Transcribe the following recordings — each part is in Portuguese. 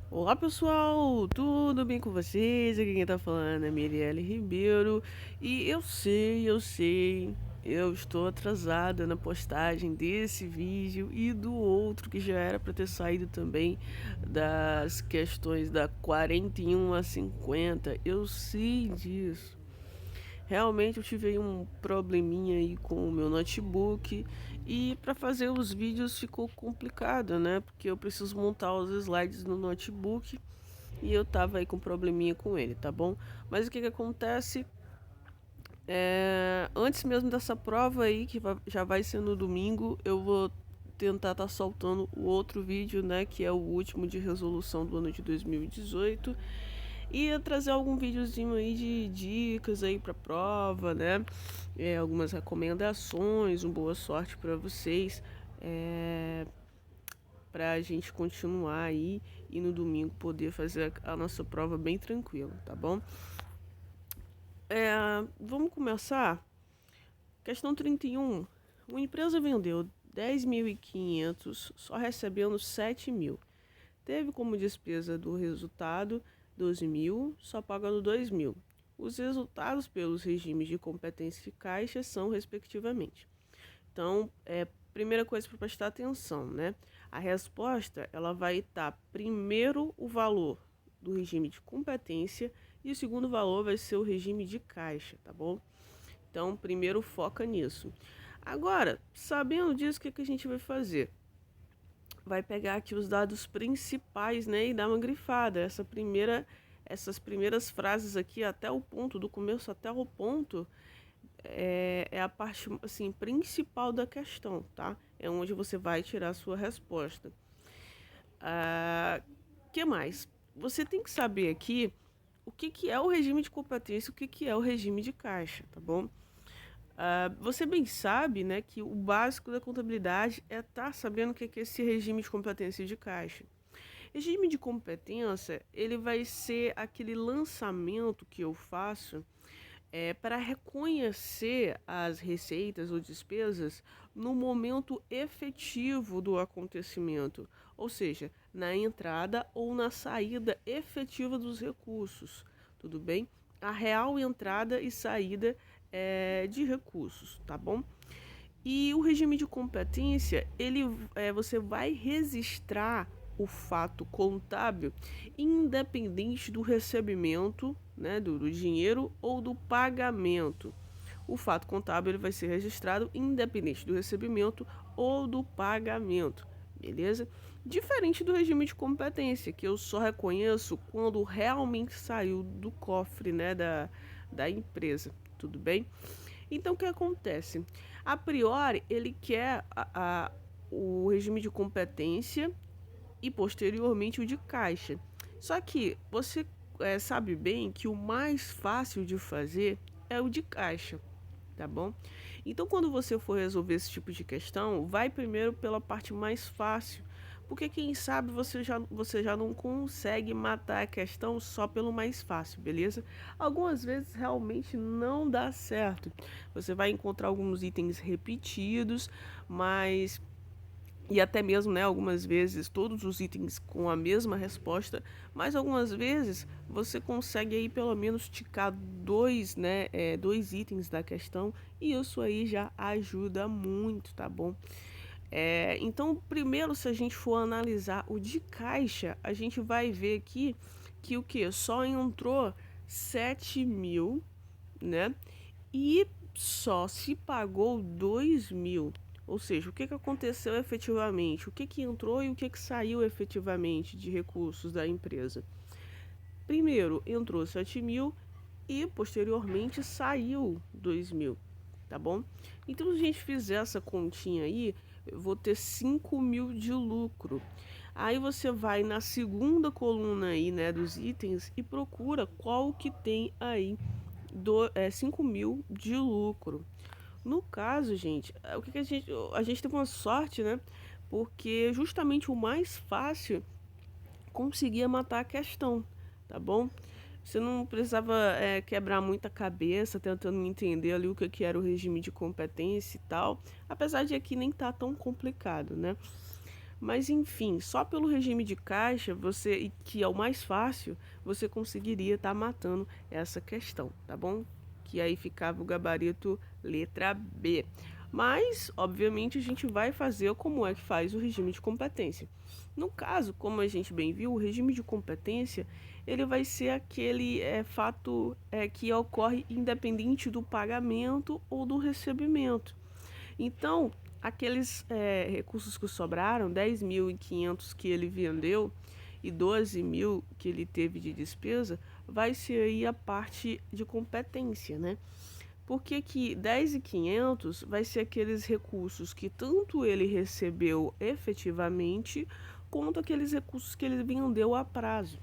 Olá pessoal, tudo bem com vocês? Aqui quem tá falando é Mirielle Ribeiro e eu estou atrasada na postagem desse vídeo e do outro que já era para ter saído também, das questões da 41 a 50. Eu sei disso. Realmente eu tive aí um probleminha aí com o meu notebook e para fazer os vídeos ficou complicado, né? Porque eu preciso montar os slides no notebook e eu tava aí com probleminha com ele, tá bom? Mas o que que acontece? Antes mesmo dessa prova aí, que já vai ser no domingo, eu vou tentar estar soltando o outro vídeo, né? Que é o último de resolução do ano de 2018. E eu trazer algum videozinho aí de dicas aí pra prova, né? Algumas recomendações, uma boa sorte para vocês. Pra gente continuar aí e no domingo poder fazer a nossa prova bem tranquilo, tá bom? Vamos começar? Questão 31. Uma empresa vendeu 10.500, só recebendo 7.000. Teve como despesa do resultado 12.000, só pagando 2.000. Os resultados pelos regimes de competência e caixa são, respectivamente. Então, primeira coisa para prestar atenção, né? A resposta ela vai estar primeiro o valor do regime de competência e o segundo valor vai ser o regime de caixa, tá bom? Então, primeiro foca nisso. Agora, sabendo disso, o que a gente vai fazer? Vai pegar aqui os dados principais, né, e dar uma grifada. Essas primeiras frases aqui, até o ponto, do começo até o ponto, é a parte assim principal da questão, tá? É onde você vai tirar a sua resposta. Que mais? Você tem que saber aqui o que é o regime de competência e o que é o regime de caixa, tá bom? Você bem sabe, né, que o básico da contabilidade é estar sabendo o que é esse regime de competência e de caixa. Regime de competência, ele vai ser aquele lançamento que eu faço para reconhecer as receitas ou despesas no momento efetivo do acontecimento, ou seja, na entrada ou na saída efetiva dos recursos, tudo bem? A real entrada e saída de recursos, tá bom? E o regime de competência, você vai registrar o fato contábil independente do recebimento, né, do dinheiro ou do pagamento. O fato contábil ele vai ser registrado independente do recebimento ou do pagamento, beleza? Diferente do regime de competência, que eu só reconheço quando realmente saiu do cofre, né, da empresa, tudo bem? Então, o que acontece? A priori, ele quer o regime de competência e posteriormente o de caixa. Só que você sabe bem que o mais fácil de fazer é o de caixa, tá bom? Então, quando você for resolver esse tipo de questão, vai primeiro pela parte mais fácil, porque quem sabe você já não consegue matar a questão só pelo mais fácil, beleza? Algumas vezes realmente não dá certo. Você vai encontrar alguns itens repetidos, mas e até mesmo, né, algumas vezes todos os itens com a mesma resposta, mas algumas vezes você consegue aí pelo menos ticar dois, né, dois itens da questão e isso aí já ajuda muito, tá bom? Então, primeiro, se a gente for analisar o de caixa, a gente vai ver aqui que o que? Só entrou 7.000, né? E só se pagou 2.000. Ou seja, o que aconteceu efetivamente? O que entrou e o que saiu efetivamente de recursos da empresa? Primeiro entrou 7.000 e posteriormente saiu 2.000, tá bom? Então, se a gente fizer essa continha aí, eu vou ter 5.000 de lucro. Aí você vai na segunda coluna aí, né, dos itens e procura qual que tem aí 5.000 de lucro. No caso, gente, o que a gente teve uma sorte, né? Porque justamente o mais fácil conseguia matar a questão, tá bom? Você não precisava quebrar muita cabeça tentando entender ali o que era o regime de competência e tal, apesar de aqui nem tá tão complicado, né? Mas enfim, só pelo regime de caixa, você, que é o mais fácil, você conseguiria estar matando essa questão, tá bom? Que aí ficava o gabarito letra B. Mas, obviamente, a gente vai fazer como é que faz o regime de competência. No caso, como a gente bem viu, o regime de competência ele vai ser aquele fato que ocorre independente do pagamento ou do recebimento. Então, aqueles recursos que sobraram, 10.500 que ele vendeu e 12.000 que ele teve de despesa, vai ser aí a parte de competência, né? Porque que 10.500 vai ser aqueles recursos que tanto ele recebeu efetivamente, quanto aqueles recursos que ele vendeu a prazo.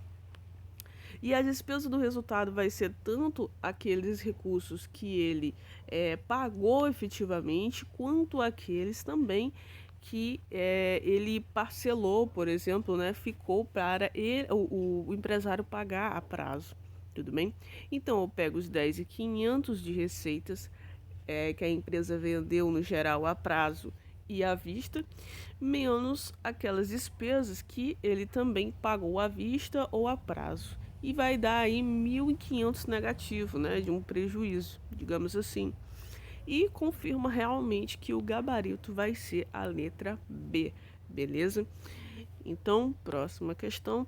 E a despesa do resultado vai ser tanto aqueles recursos que ele pagou efetivamente, quanto aqueles também que ele parcelou, por exemplo, né, ficou para ele, o empresário pagar a prazo. Tudo bem? Então eu pego os 10.500 de receitas que a empresa vendeu no geral a prazo e à vista, menos aquelas despesas que ele também pagou à vista ou a prazo. E vai dar aí 1.500 negativo, né, de um prejuízo, digamos assim. E confirma realmente que o gabarito vai ser a letra B, beleza? Então, próxima questão.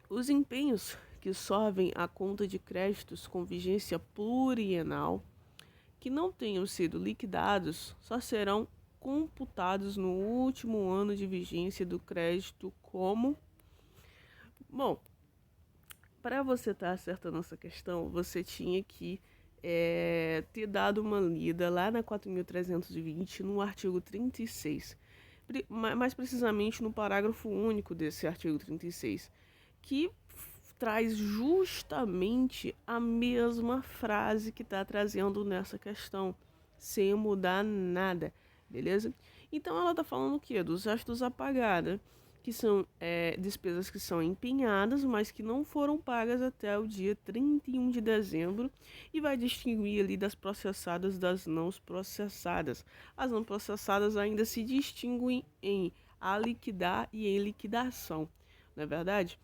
Os empenhos que sobem à conta de créditos com vigência plurienal que não tenham sido liquidados só serão computados no último ano de vigência do crédito como... Bom, para você estar acertando essa questão, você tinha que ter dado uma lida lá na 4.320, no artigo 36, mais precisamente no parágrafo único desse artigo 36, que traz justamente a mesma frase que está trazendo nessa questão, sem mudar nada, beleza? Então ela está falando o quê? Dos restos a pagar, né? Que são despesas que são empenhadas, mas que não foram pagas até o dia 31 de dezembro, e vai distinguir ali das processadas das não processadas. As não processadas ainda se distinguem em a liquidar e em liquidação, não é verdade?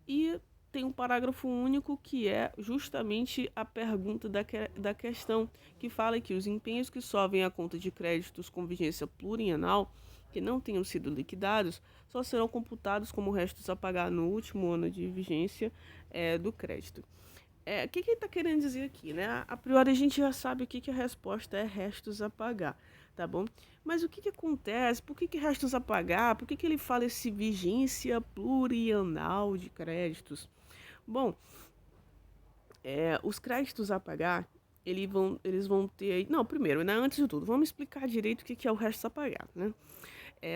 E tem um parágrafo único que é justamente a pergunta da questão, que fala que os empenhos que sobem à conta de créditos com vigência plurianual, que não tenham sido liquidados, só serão computados como restos a pagar no último ano de vigência do crédito. O que ele está querendo dizer aqui, né? A priori a gente já sabe o que a resposta é restos a pagar, tá bom? Mas o que acontece? Por que restos a pagar? Por que ele fala esse vigência plurianual de créditos? Bom, os créditos a pagar, eles vão ter... Não, primeiro, né, antes de tudo, vamos explicar direito o que é o resto a pagar, né?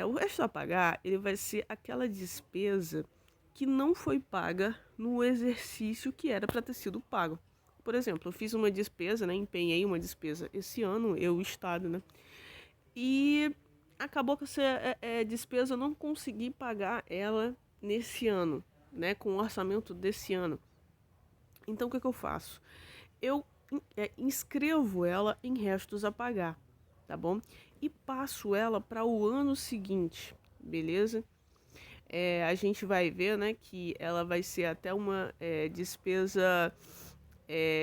O resto a pagar, ele vai ser aquela despesa que não foi paga no exercício que era para ter sido pago. Por exemplo, eu fiz uma despesa, né, empenhei uma despesa esse ano, o Estado, né? E acabou que essa despesa eu não consegui pagar ela nesse ano, né, com o orçamento desse ano. Então, o que eu faço? Eu inscrevo ela em restos a pagar, tá bom? E passo ela para o ano seguinte, beleza? A gente vai ver, né, que ela vai ser até uma despesa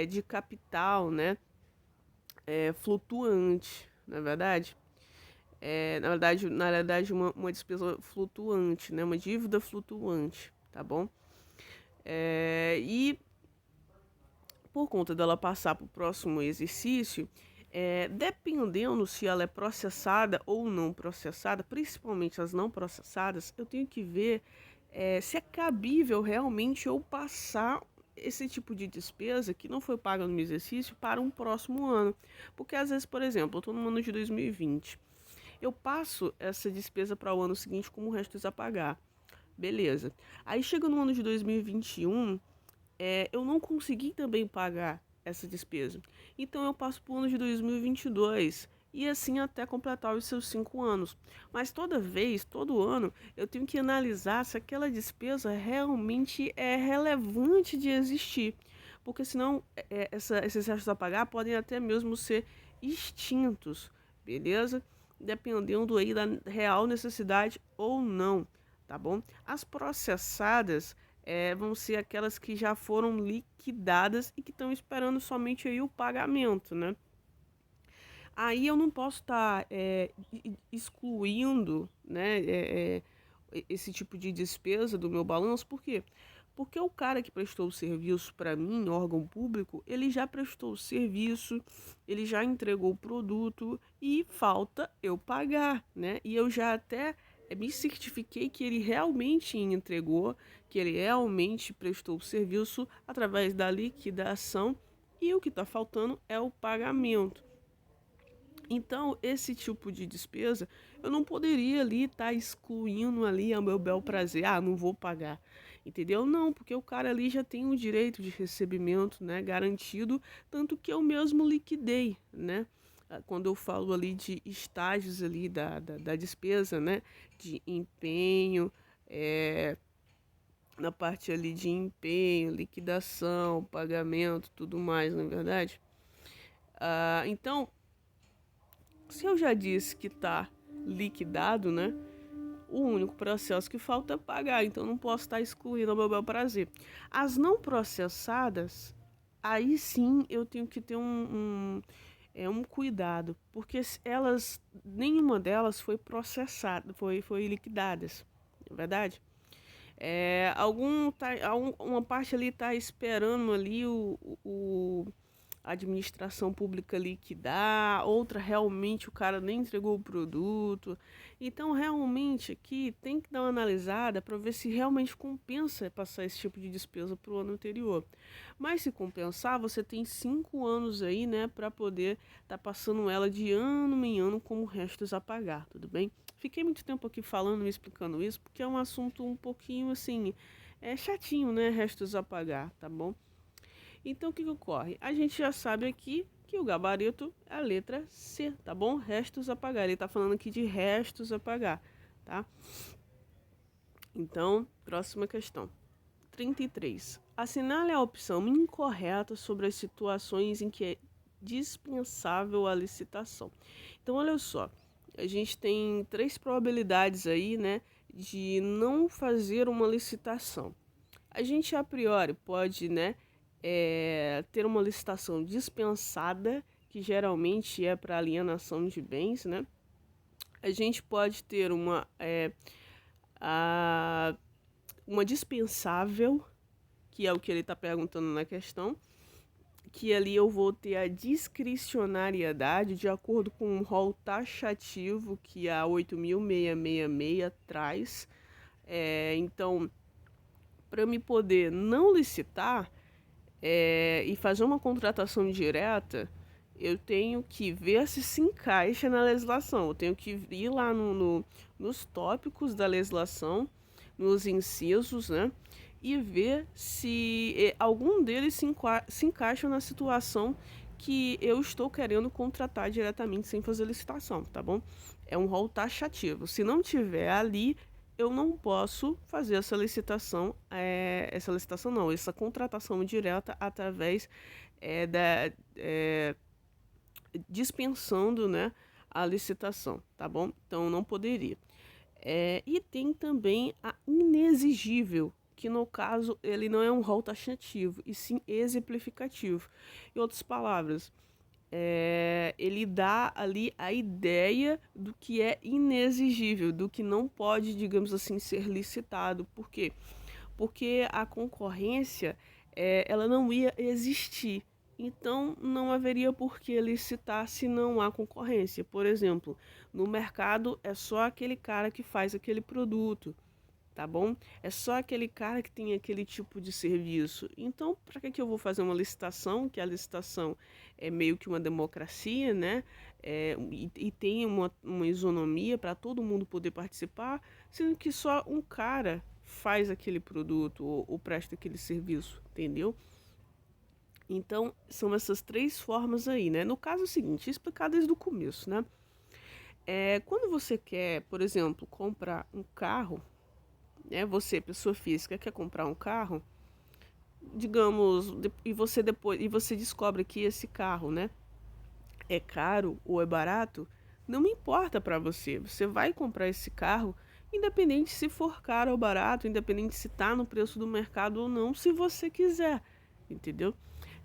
de capital, né, flutuante, na verdade. Na verdade, uma despesa flutuante, né, uma dívida flutuante, tá bom? E por conta dela passar para o próximo exercício, dependendo se ela é processada ou não processada, principalmente as não processadas, eu tenho que ver se é cabível realmente eu passar esse tipo de despesa que não foi paga no exercício para um próximo ano. Porque às vezes, por exemplo, eu estou no ano de 2020, eu passo essa despesa para o ano seguinte como restos a pagar. Beleza. Aí chega no ano de 2021, eu não consegui também pagar essa despesa. Então eu passo para o ano de 2022 e assim até completar os seus 5 anos. Mas toda vez, todo ano, eu tenho que analisar se aquela despesa realmente é relevante de existir. Porque senão esses restos a pagar podem até mesmo ser extintos, beleza? dependendo aí da real necessidade ou não, tá bom? As processadas vão ser aquelas que já foram liquidadas e que estão esperando somente aí o pagamento, né? Aí eu não posso estar excluindo, né, esse tipo de despesa do meu balanço, por quê? Porque o cara que prestou o serviço para mim, órgão público, ele já prestou o serviço, ele já entregou o produto e falta eu pagar, né? E eu já até me certifiquei que ele realmente entregou, que ele realmente prestou o serviço através da liquidação e o que está faltando é o pagamento. Então, esse tipo de despesa, eu não poderia ali estar excluindo ali ao meu bel prazer, não vou pagar, entendeu? Não, porque o cara ali já tem o direito de recebimento, né, garantido, tanto que eu mesmo liquidei, né? Quando eu falo ali de estágios ali da despesa, né, de empenho, na parte ali de empenho, liquidação, pagamento, tudo mais, não é verdade? Então, se eu já disse que está liquidado, né? O único processo que falta é pagar, então não posso estar excluindo ao meu bel prazer. As não processadas, aí sim eu tenho que ter um cuidado, porque nenhuma delas foi processada, foi liquidadas, não é verdade? Uma parte ali está esperando ali a administração pública liquidar, outra realmente o cara nem entregou o produto. Então, realmente aqui tem que dar uma analisada para ver se realmente compensa passar esse tipo de despesa para o ano anterior. Mas se compensar, você tem 5 anos aí, né, para poder estar passando ela de ano em ano como restos a pagar, tudo bem? Fiquei muito tempo aqui falando, me explicando isso, porque é um assunto um pouquinho assim, chatinho, né, restos a pagar, tá bom? Então, o que ocorre? A gente já sabe aqui que o gabarito é a letra C, tá bom? Restos a pagar. Ele está falando aqui de restos a pagar, tá? Então, próxima questão. 33. Assinale a opção incorreta sobre as situações em que é dispensável a licitação. Então, olha só. A gente tem 3 probabilidades aí, né, de não fazer uma licitação. A gente, a priori, pode, né, ter uma licitação dispensada, que geralmente é para alienação de bens, né? A gente pode ter uma dispensável, que é o que ele está perguntando na questão, que ali eu vou ter a discricionariedade de acordo com um rol taxativo que a 8.666 traz. Então, para me poder não licitar e fazer uma contratação direta, eu tenho que ver se encaixa na legislação. Eu tenho que ir lá nos tópicos da legislação, nos incisos, né? E ver se algum deles se encaixa na situação que eu estou querendo contratar diretamente sem fazer licitação, tá bom? É um rol taxativo. Se não tiver ali, eu não posso fazer essa contratação direta através dispensando, né, a licitação, tá bom? Então não poderia. E tem também a inexigível, que no caso ele não é um rol taxativo, e sim exemplificativo. Em outras palavras, ele dá ali a ideia do que é inexigível, do que não pode, digamos assim, ser licitado. Por quê? Porque a concorrência ela não ia existir. Então, não haveria por que licitar se não há concorrência. Por exemplo, no mercado é só aquele cara que faz aquele produto, tá bom? É só aquele cara que tem aquele tipo de serviço. Então, para que eu vou fazer uma licitação? Que a licitação é meio que uma democracia, né? E tem uma isonomia para todo mundo poder participar, sendo que só um cara faz aquele produto ou presta aquele serviço, entendeu? Então, são essas 3 formas aí, né? No caso é o seguinte, explicar desde o começo, né? Quando você quer, por exemplo, comprar um carro, né? Você, pessoa física, quer comprar um carro, digamos, e você descobre que esse carro, né, é caro ou é barato, não me importa para você. Você vai comprar esse carro, independente se for caro ou barato, independente se está no preço do mercado ou não, se você quiser, entendeu?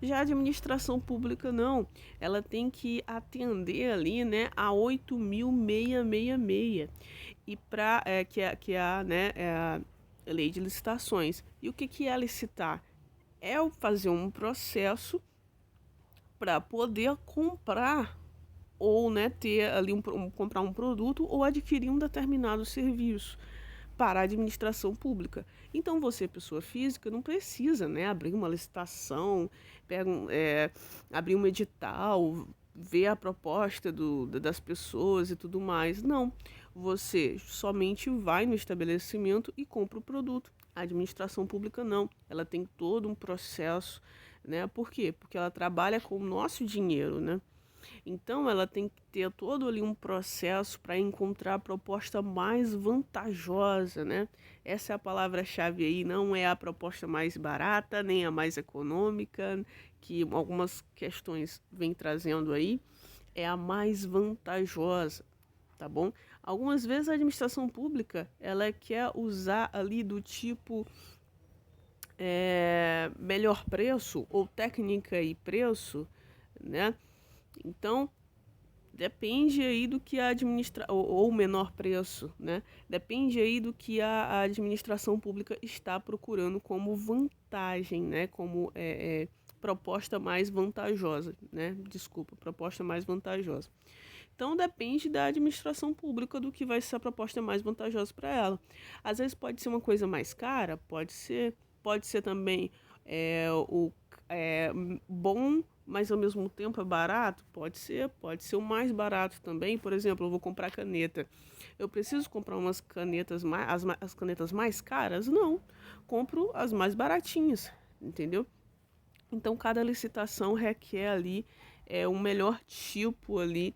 Já a administração pública não, ela tem que atender ali, né, a 8.666 e para que é a, né, é a lei de licitações. E o que que é licitar? É fazer um processo para poder comprar ou, né, ter ali comprar um produto ou adquirir um determinado serviço para a administração pública. Então você, pessoa física, não precisa, né, abrir uma licitação, abrir um edital, ver a proposta das pessoas e tudo mais. Não, você somente vai no estabelecimento e compra o produto. A administração pública não, ela tem todo um processo, né? Por quê? Porque ela trabalha com o nosso dinheiro, né? Então, ela tem que ter todo ali um processo para encontrar a proposta mais vantajosa, né? Essa é a palavra-chave aí, não é a proposta mais barata, nem a mais econômica, que algumas questões vêm trazendo aí, é a mais vantajosa, tá bom? Algumas vezes a administração pública, ela quer usar ali do tipo melhor preço ou técnica e preço, né? Então, depende aí do que a ou menor preço, né? Depende aí do que a administração pública está procurando como vantagem, né? Como proposta mais vantajosa, né? Desculpa, proposta mais vantajosa. Então depende da administração pública do que vai ser a proposta mais vantajosa para ela. Às vezes pode ser uma coisa mais cara, pode ser também o bom, mas ao mesmo tempo é barato, pode ser o mais barato também. Por exemplo, eu vou comprar caneta. Eu preciso comprar umas canetas as canetas mais caras? Não, compro as mais baratinhas, entendeu? Então, cada licitação requer ali um melhor tipo ali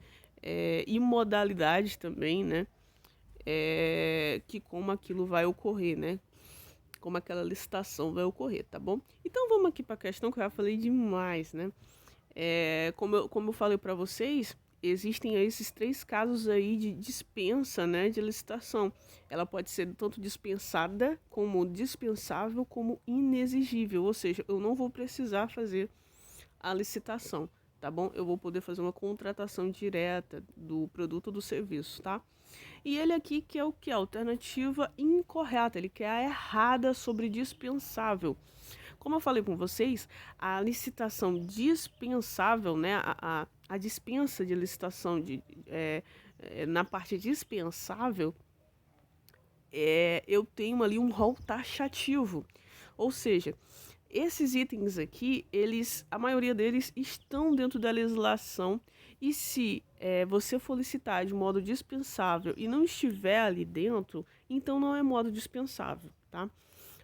e modalidade também, né? Que como aquilo vai ocorrer, né? Como aquela licitação vai ocorrer, tá bom? Então, vamos aqui para a questão que eu já falei demais, né? Como eu falei para vocês, existem esses três casos aí de dispensa, né, de licitação. Ela pode ser tanto dispensada, como dispensável, como inexigível. Ou seja, eu não vou precisar fazer a licitação, tá bom? Eu vou poder fazer uma contratação direta do produto ou do serviço, tá? E ele aqui que é o que? A alternativa incorreta, ele quer a errada sobre dispensável. Como eu falei com vocês, a licitação dispensável, né, a dispensa de licitação na parte dispensável, eu tenho ali um rol taxativo. Ou seja, esses itens aqui, a maioria deles estão dentro da legislação e se você for licitar de modo dispensável e não estiver ali dentro, então não é modo dispensável, tá?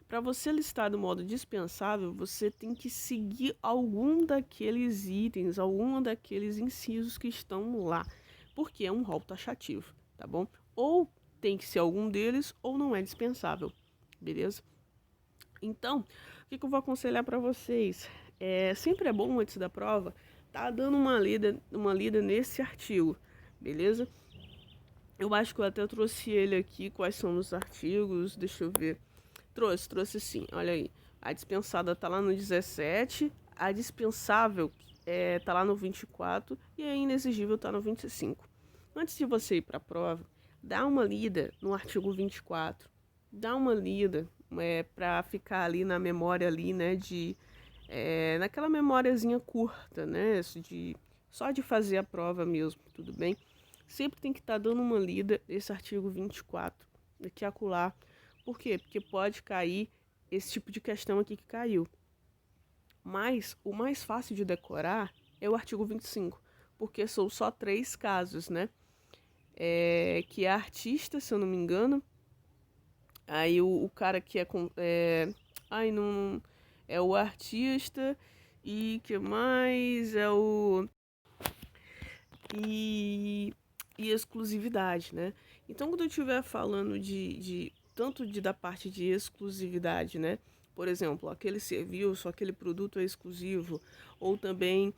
Para você listar do modo dispensável, você tem que seguir algum daqueles itens, algum daqueles incisos que estão lá, porque é um rol taxativo, tá bom? Ou tem que ser algum deles, ou não é dispensável, beleza? Então, o que eu vou aconselhar para vocês? Sempre é bom, antes da prova, tá dando uma lida nesse artigo, beleza? Eu acho que eu até trouxe ele aqui, quais são os artigos, deixa eu ver. Trouxe sim, olha aí. A dispensada tá lá no 17, a dispensável tá lá no 24 e a inexigível tá no 25. Antes de você ir para a prova, dá uma lida no artigo 24. Dá uma lida para ficar ali na memória ali, né, naquela memóriazinha curta, né, só de fazer a prova mesmo, tudo bem? Sempre tem que estar dando uma lida nesse artigo 24, aqui e acolá. Por quê? Porque pode cair esse tipo de questão aqui que caiu. Mas o mais fácil de decorar é o artigo 25, porque são só 3 casos, né? Que é artista, se eu não me engano. Aí o cara que ai, não. É o artista e que mais? E exclusividade, né? Então, quando eu estiver falando tanto da parte de exclusividade, né? Por exemplo, aquele serviço, aquele produto é exclusivo, ou também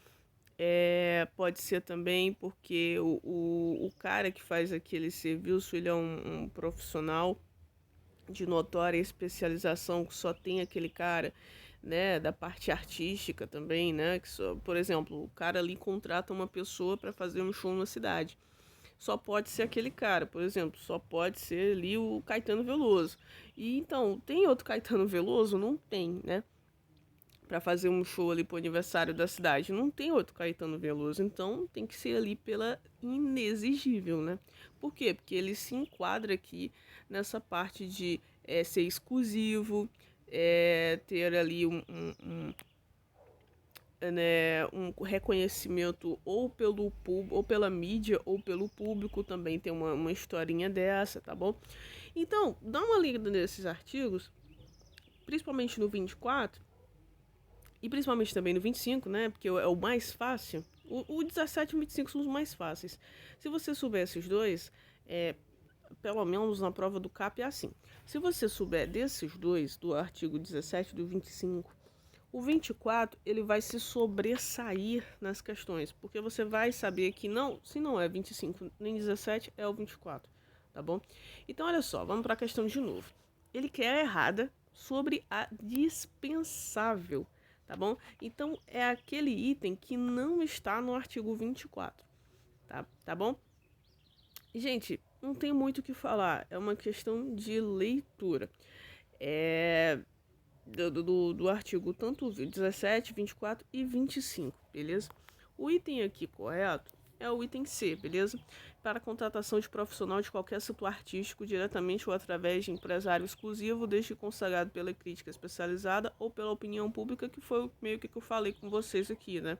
Pode ser também porque o cara que faz aquele serviço, ele é um profissional de notória especialização, que só tem aquele cara, né, da parte artística também, né, que só, por exemplo, o cara ali contrata uma pessoa para fazer um show na cidade. Só pode ser aquele cara, por exemplo, só pode ser ali o Caetano Veloso. E então, tem outro Caetano Veloso? Não tem, né? Para fazer um show ali pro aniversário da cidade. Não tem outro Caetano Veloso, então tem que ser ali pela inexigível, né? Por quê? Porque ele se enquadra aqui nessa parte de ser exclusivo, ter ali né, um reconhecimento ou pelo público, ou pela mídia, ou pelo público, também tem uma historinha dessa, tá bom? Então, dá uma lida nesses artigos, principalmente no 24, e principalmente também no 25, né? Porque é o mais fácil. O 17 e o 25 são os mais fáceis. Se você souber esses dois, pelo menos na prova do CAP é assim. Se você souber desses dois, do artigo 17 e do 25, o 24 ele vai se sobressair nas questões. Porque você vai saber que não, se não é 25 nem 17, é o 24. Tá bom? Então, olha só, vamos para a questão de novo. Ele quer a errada sobre a dispensável, tá bom? Então, é aquele item que não está no artigo 24, tá bom? Gente, não tem muito o que falar, é uma questão de leitura. Do artigo tanto 17, 24 e 25, beleza? O item aqui correto é o item C, beleza? Para a contratação de profissional de qualquer setor artístico, diretamente ou através de empresário exclusivo, desde consagrado pela crítica especializada ou pela opinião pública, que foi meio que eu falei com vocês aqui, né?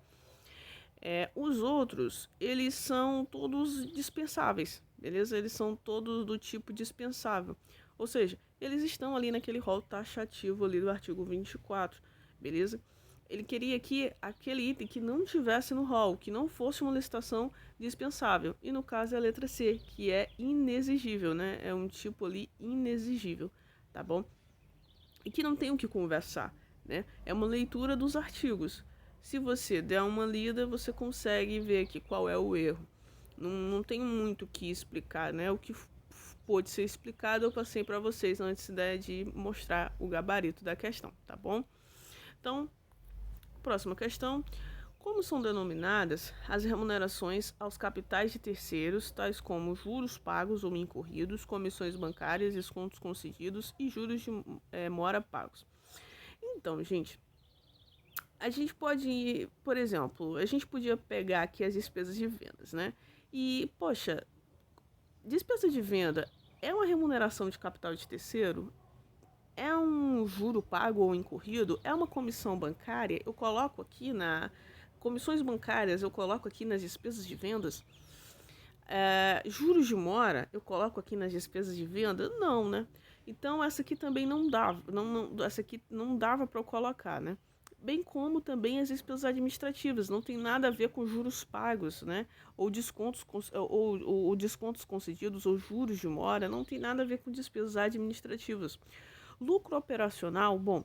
Os outros, eles são todos dispensáveis, beleza? Eles são todos do tipo dispensável. Ou seja, eles estão ali naquele rol taxativo ali do artigo 24, beleza? Ele queria que aquele item que não tivesse no rol, que não fosse uma licitação dispensável. E no caso é a letra C, que é inexigível, né? É um tipo ali inexigível, tá bom? E que não tem o que conversar, né? É uma leitura dos artigos. Se você der uma lida, você consegue ver aqui qual é o erro. Não tem muito o que explicar, né? O que pôde ser explicado eu passei para vocês antes de mostrar o gabarito da questão, tá bom? Então, próxima questão. Como são denominadas as remunerações aos capitais de terceiros, tais como juros pagos ou incorridos, comissões bancárias, descontos concedidos e juros de mora pagos? Então, gente, a gente pode, por exemplo, a gente podia pegar aqui as despesas de vendas, né? E, poxa, despesa de venda é uma remuneração de capital de terceiro? É um juro pago ou incorrido? É uma comissão bancária? Eu coloco aqui na comissões bancárias, eu coloco aqui nas despesas de vendas. Juros de mora, eu coloco aqui nas despesas de venda? Não, né? Então essa aqui também não dava, essa aqui não dava para eu colocar, né? Bem como também as despesas administrativas, não tem nada a ver com juros pagos, né? Ou descontos concedidos ou juros de mora, não tem nada a ver com despesas administrativas. Lucro operacional, bom,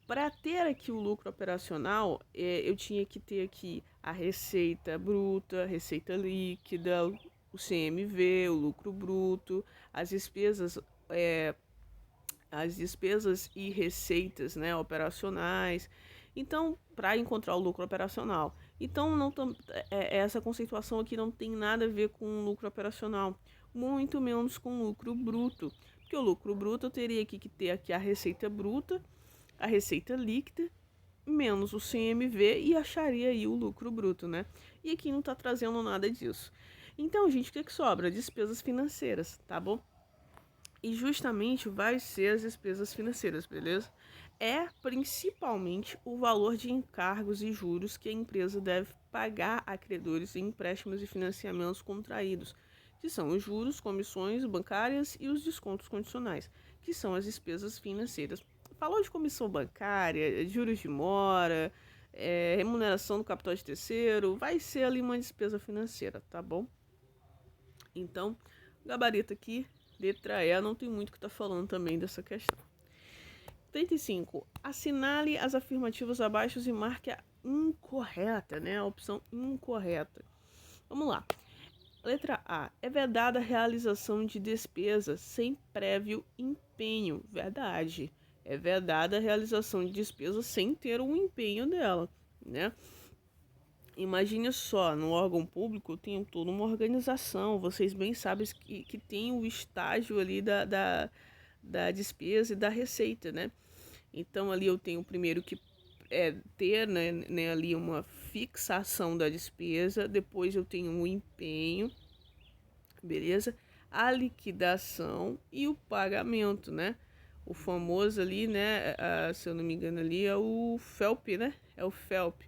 para ter aqui o lucro operacional, eu tinha que ter aqui a receita bruta, a receita líquida, o CMV, o lucro bruto, é, as despesas e receitas, né, operacionais. Então, para encontrar o lucro operacional. Então, essa conceituação aqui não tem nada a ver com lucro operacional, muito menos com lucro bruto. Porque o lucro bruto eu teria que ter aqui a receita bruta, a receita líquida, menos o CMV e acharia aí o lucro bruto, né? E aqui não está trazendo nada disso. Então, gente, o que sobra? Despesas financeiras, tá bom? E justamente vai ser as despesas financeiras, beleza? É principalmente o valor de encargos e juros que a empresa deve pagar a credores em empréstimos e financiamentos contraídos, que são os juros, comissões bancárias e os descontos condicionais, que são as despesas financeiras. Falou de comissão bancária, juros de mora, remuneração do capital de terceiro, vai ser ali uma despesa financeira, tá bom? Então, gabarito aqui, letra E, não tem muito o que tá falando também dessa questão. 35. Assinale as afirmativas abaixo e marque incorreta, né? A opção incorreta. Vamos lá. Letra A. É vedada a realização de despesa sem prévio empenho. Verdade. É vedada a realização de despesa sem ter um empenho dela, né? Imagine só, no órgão público tem toda uma organização. Vocês bem sabem que tem o estágio ali da despesa e da receita, né? Então ali eu tenho primeiro que ter né, ali uma fixação da despesa, depois eu tenho um empenho, beleza? A liquidação e o pagamento, né? O famoso ali, né? Se eu não me engano ali é o FELP, né? É o FELP.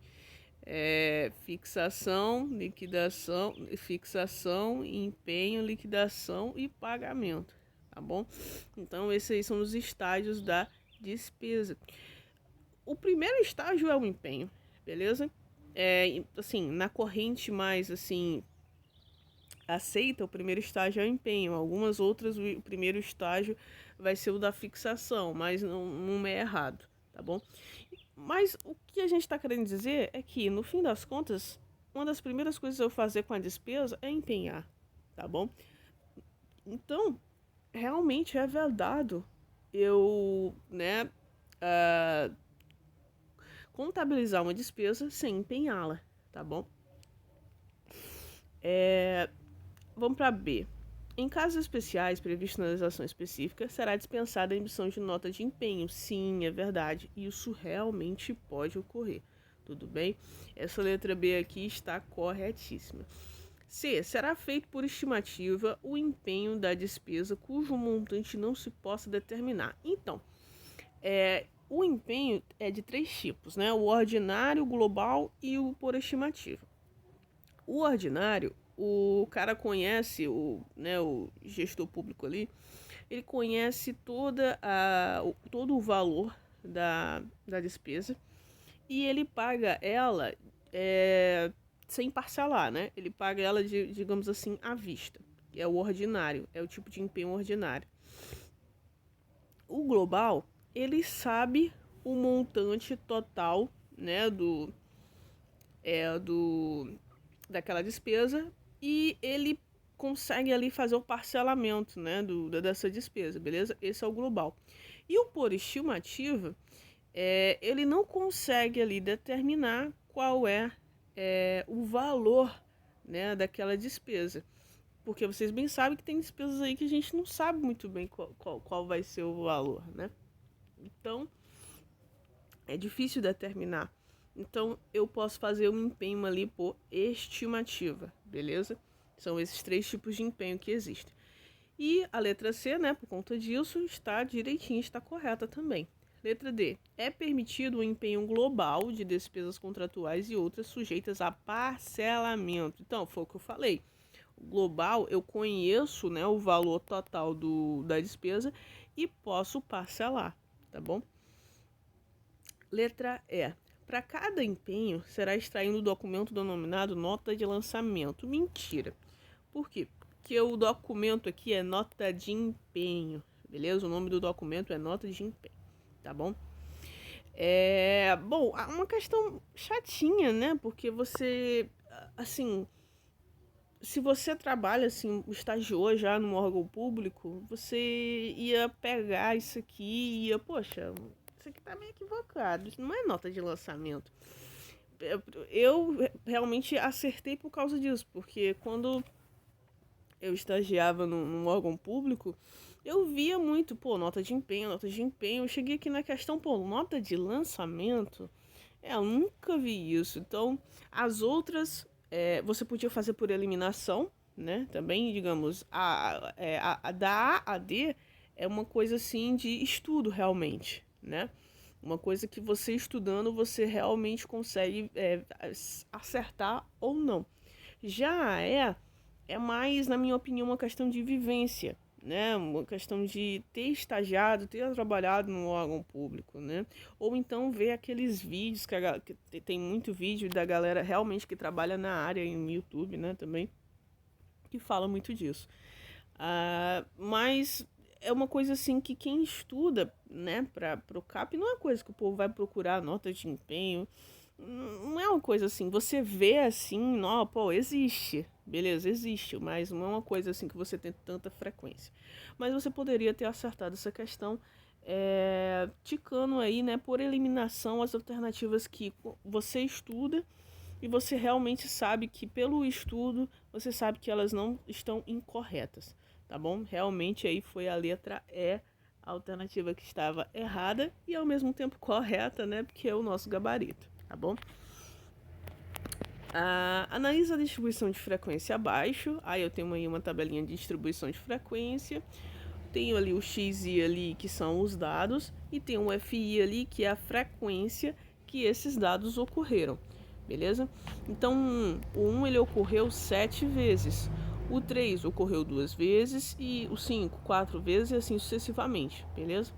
Fixação, liquidação, fixação, empenho, liquidação e pagamento, tá bom? Então esses aí são os estágios da despesa. O primeiro estágio é o empenho, beleza? Assim, na corrente mais assim aceita, o primeiro estágio é o empenho. Algumas outras, o primeiro estágio vai ser o da fixação, mas não é errado, tá bom? Mas o que a gente está querendo dizer é que, no fim das contas, uma das primeiras coisas a eu fazer com a despesa é empenhar, tá bom? Então, realmente é vedado eu, né, contabilizar uma despesa sem empenhá-la, tá bom? Vamos para B. Em casos especiais previstos na legislação específica, será dispensada a emissão de nota de empenho. Sim, é verdade. Isso realmente pode ocorrer. Tudo bem? Essa letra B aqui está corretíssima. C. Será feito por estimativa o empenho da despesa cujo montante não se possa determinar. Então, o empenho é de 3 tipos, né? O ordinário, o global e o por estimativa. O ordinário, o cara conhece, o gestor público ali, ele conhece todo o valor da despesa e ele paga ela sem parcelar, né? Ele paga ela, digamos assim, à vista. É o ordinário, é o tipo de empenho ordinário. O global, ele sabe o montante total, né, daquela despesa e ele consegue ali fazer o parcelamento, né, dessa despesa, beleza? Esse é o global. E o por estimativa, ele não consegue ali determinar qual é o valor, né, daquela despesa. Porque vocês bem sabem que tem despesas aí que a gente não sabe muito bem qual vai ser o valor, né? Então, é difícil determinar. Então, eu posso fazer um empenho ali por estimativa, beleza? São esses 3 tipos de empenho que existem. E a letra C, né, por conta disso, está direitinho, está correta também. Letra D. É permitido o empenho global de despesas contratuais e outras sujeitas a parcelamento. Então, foi o que eu falei. O global, eu conheço, né, o valor total da despesa e posso parcelar, tá bom? Letra E. Para cada empenho, será extraído o documento denominado nota de lançamento. Mentira. Por quê? Porque o documento aqui é nota de empenho, beleza? O nome do documento é nota de empenho, tá bom? Bom, uma questão chatinha, né? Porque você, assim, se você trabalha, assim, estagiou já num órgão público, você ia pegar isso aqui e ia, poxa, isso aqui tá meio equivocado, isso não é nota de lançamento. Eu realmente acertei por causa disso, porque quando eu estagiava num órgão público, eu via muito, nota de empenho, nota de empenho. Eu cheguei aqui na questão, nota de lançamento. Eu nunca vi isso. Então, as outras, você podia fazer por eliminação, né? Também, digamos, da A a D é uma coisa assim de estudo realmente, né? Uma coisa que você estudando, você realmente consegue acertar ou não. Já é mais, na minha opinião, uma questão de vivência, né? Uma questão de ter estagiado, ter trabalhado no órgão público, né? Ou então ver aqueles vídeos, que tem muito vídeo da galera realmente que trabalha na área no YouTube, né? Também, que fala muito disso. Mas é uma coisa assim que quem estuda, né, para o CAP, não é coisa que o povo vai procurar nota de empenho. não é uma coisa assim, você vê assim, não, pô, existe, beleza, existe, mas não é uma coisa assim que você tem tanta frequência. Mas você poderia ter acertado essa questão, ticando aí, né, por eliminação as alternativas que você estuda e você realmente sabe que pelo estudo, você sabe que elas não estão incorretas, tá bom? Realmente aí foi a letra E, a alternativa que estava errada e ao mesmo tempo correta, né, porque é o nosso gabarito, tá bom? Analisa a distribuição de frequência abaixo. Aí eu tenho aí uma tabelinha de distribuição de frequência. Tenho ali o XI ali, que são os dados, e tem um FI ali, que é a frequência que esses dados ocorreram. Beleza? Então, o 1 ele ocorreu 7 vezes. O 3 ocorreu 2 vezes e o 5, 4 vezes e assim sucessivamente, beleza?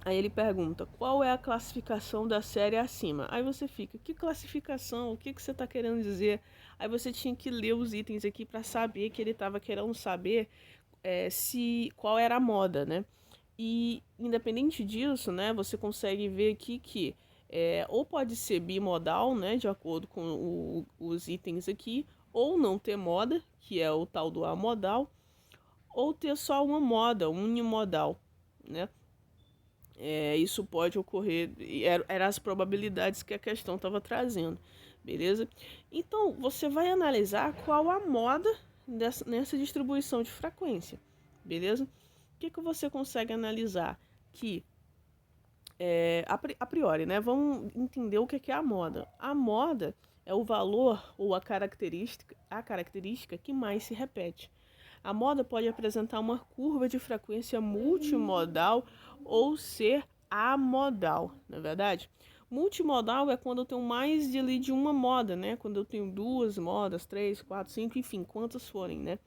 Aí ele pergunta, qual é a classificação da série acima? Aí você fica, que classificação? O que você está querendo dizer? Aí você tinha que ler os itens aqui para saber que ele estava querendo saber qual era a moda, né? E independente disso, né, você consegue ver aqui que ou pode ser bimodal, né, de acordo com os itens aqui, ou não ter moda, que é o tal do amodal, ou ter só uma moda, unimodal, né? Isso pode ocorrer, eram as probabilidades que a questão estava trazendo, beleza? Então, você vai analisar qual a moda nessa distribuição de frequência, beleza? O que você consegue analisar? Que, a priori, né? Vamos entender o que é a moda. A moda é o valor ou a característica que mais se repete. A moda pode apresentar uma curva de frequência multimodal ou ser amodal, não é verdade? Multimodal é quando eu tenho mais de uma moda, né? Quando eu tenho 2 modas, 3, 4, 5, enfim, quantas forem, né?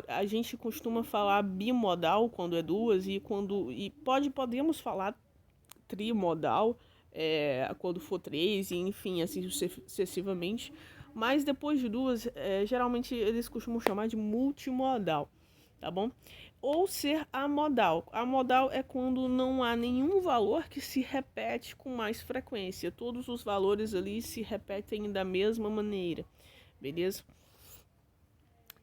A gente costuma falar bimodal quando é 2 podemos falar trimodal quando for 3 e enfim, assim sucessivamente. Mas depois de 2, geralmente eles costumam chamar de multimodal, tá bom? Ou ser amodal. Amodal é quando não há nenhum valor que se repete com mais frequência. Todos os valores ali se repetem da mesma maneira, beleza?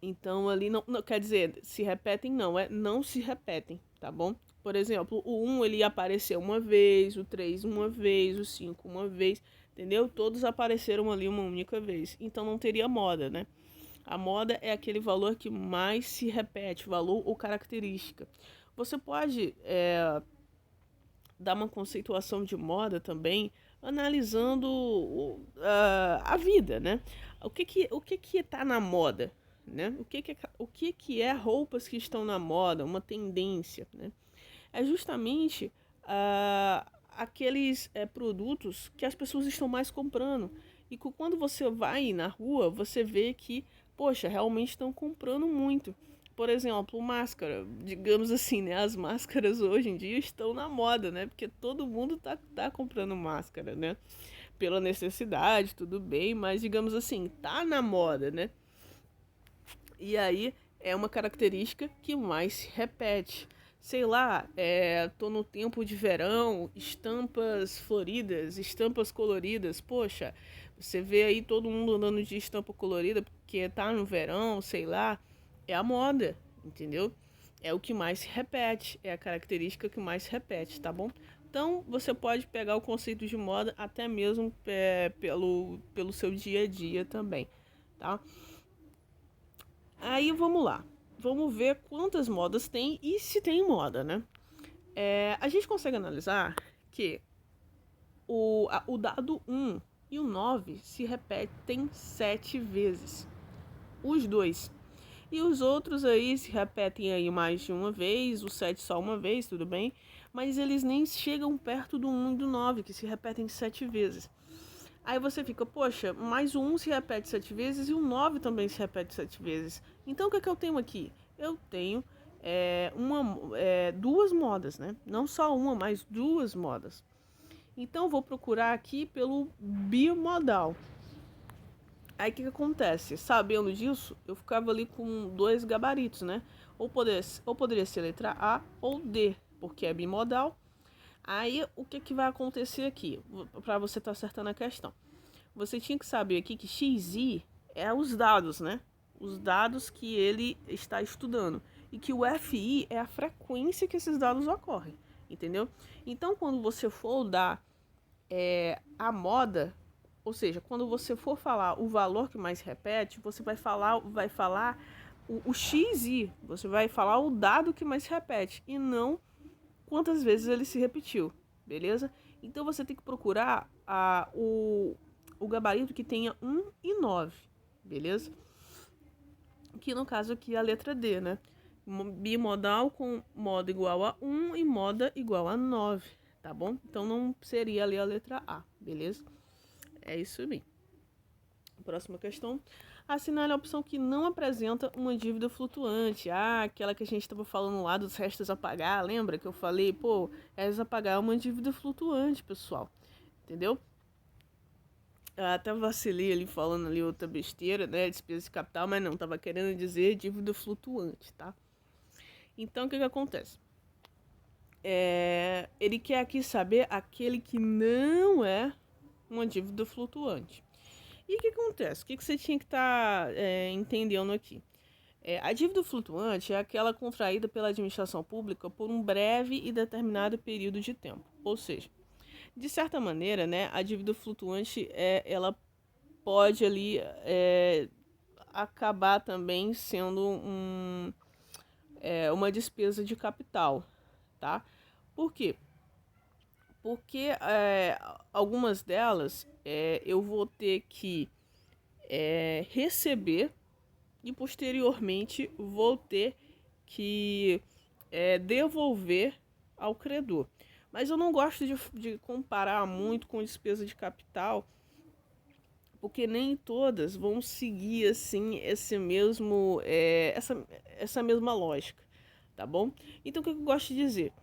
Então ali não quer dizer se repetem, não se repetem, tá bom? Por exemplo, o 1 ele apareceu uma vez, o 3 uma vez, o 5 uma vez, entendeu? Todos apareceram ali uma única vez. Então não teria moda, né? A moda é aquele valor que mais se repete, valor ou característica. Você pode dar uma conceituação de moda também, analisando a vida, né? O que tá na moda, né? O que é roupas que estão na moda, uma tendência, né? É justamente aqueles produtos que as pessoas estão mais comprando. E quando você vai na rua, você vê que, poxa, realmente estão comprando muito. Por exemplo, máscara, digamos assim, né? As máscaras hoje em dia estão na moda, né? Porque todo mundo tá comprando máscara, né? Pela necessidade, tudo bem, mas digamos assim, tá na moda, né? E aí é uma característica que mais se repete. Sei lá, tô no tempo de verão, estampas floridas, estampas coloridas. Poxa, você vê aí todo mundo andando de estampa colorida porque tá no verão, sei lá. É a moda, entendeu? É o que mais se repete, é a característica que mais se repete, tá bom? Então você pode pegar o conceito de moda até mesmo pelo seu dia a dia também, tá? Aí vamos lá. Vamos ver quantas modas tem e se tem moda, né? A gente consegue analisar que o dado 1 e o 9 se repetem 7 vezes. Os dois. E os outros aí se repetem aí mais de uma vez, o 7 só uma vez, tudo bem? Mas eles nem chegam perto do 1 e do 9, que se repetem 7 vezes. Aí você fica, poxa, mas o 1 se repete 7 vezes e o 9 também se repete 7 vezes. Então o que é que eu tenho aqui? Eu tenho duas modas, né? Não só uma, mas duas modas. Então vou procurar aqui pelo bimodal. Aí o que acontece? Sabendo disso, eu ficava ali com 2 gabaritos, né? Ou poderia ser letra A ou D, porque é bimodal. Aí, o que, que vai acontecer aqui? Para você estar acertando a questão. Você tinha que saber aqui que XI é os dados, né? Os dados que ele está estudando. E que o FI é a frequência que esses dados ocorrem. Entendeu? Então, quando você for dar a moda, ou seja, quando você for falar o valor que mais repete, você vai falar o XI. Você vai falar o dado que mais repete. E não quantas vezes ele se repetiu, beleza? Então você tem que procurar o gabarito que tenha 1 e 9, beleza? Que no caso aqui é a letra D, né? Bimodal com moda igual a 1 e moda igual a 9, tá bom? Então não seria ali a letra A, beleza? É isso aí. Próxima questão. Assinale a opção que não apresenta uma dívida flutuante. Ah, aquela que a gente estava falando lá dos restos a pagar. Lembra que eu falei, pô, restos a pagar é uma dívida flutuante, pessoal. Entendeu? Eu até vacilei ali falando ali outra besteira, né? Despesa de capital, mas não, tava querendo dizer dívida flutuante, tá? Então, o que acontece? Ele quer aqui saber aquele que não é uma dívida flutuante. E o que acontece? O que você tinha que estar entendendo aqui? A dívida flutuante é aquela contraída pela administração pública por um breve e determinado período de tempo. Ou seja, de certa maneira, né, a dívida flutuante ela pode ali acabar também sendo uma despesa de capital, tá? Por quê? Porque algumas delas eu vou ter que receber e posteriormente vou ter que devolver ao credor. Mas eu não gosto de comparar muito com despesa de capital, porque nem todas vão seguir assim essa mesma lógica, tá bom? Então o que eu gosto de dizer?